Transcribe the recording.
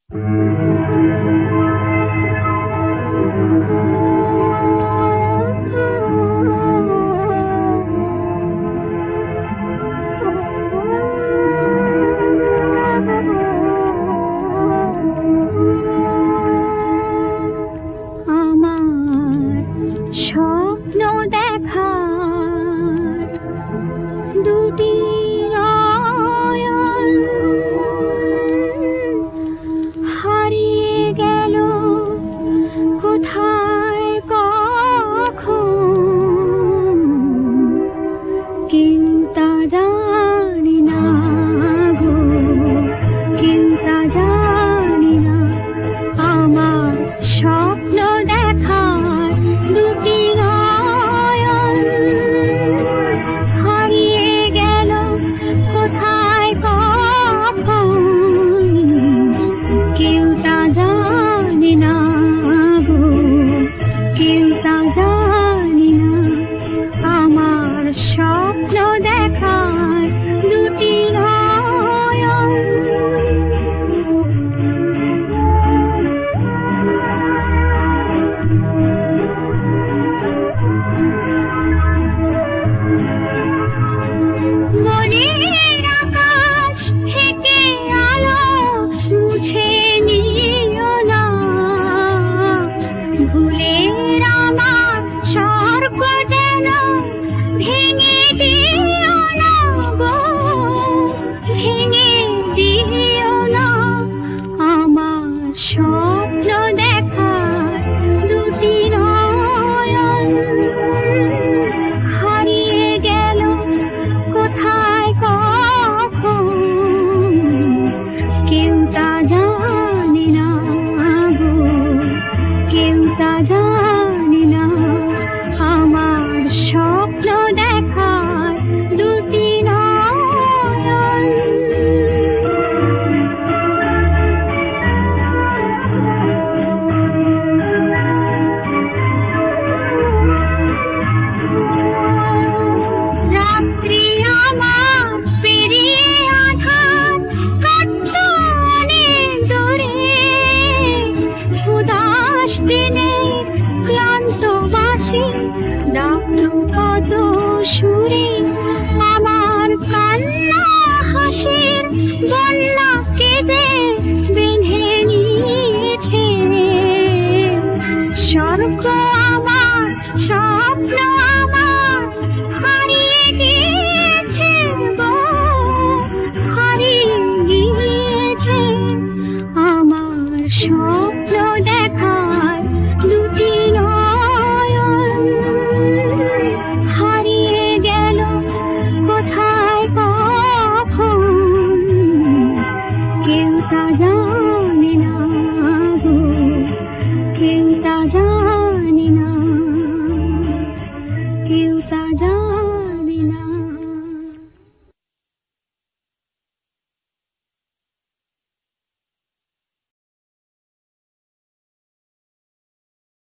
স্বপ্ন দেখার দুটি নয়ন হারিয়ে গেল কোথায় কখন, কেউ তা জানি না গো, কেউ তা জানি না। আমার স্বপ্ন দেখার দুটি নয়ন হারিয়ে গেল কোথায় কখন, কেউ তা জানি না গো, কেউ তা জানি না। আমার স্বপ্ন দেখার দুটি নয়ন। মনের আকাশ থেকে আলো মুছে নিও না, ভুলের আমার স্বর্গ যেন ভেঙে দিও না গো, ভেঙে দিও না। আমার স্বপ্ন দেখার দুটি নয়ন হারিয়ে গেল কোথায় কখন, কেউ তা জানি না গো, কেউ তা জানি না। আমার স্বপ্ন দেখার দুটি নয়ন। রাত্রি আমার পেরিয়ে আধার কাটতো অনেক দূরে, উদাস দিনে ক্লান্ত বাসে ডাকতো কত সুরে। আমার কান্না হাসির বন্যা কেঁদে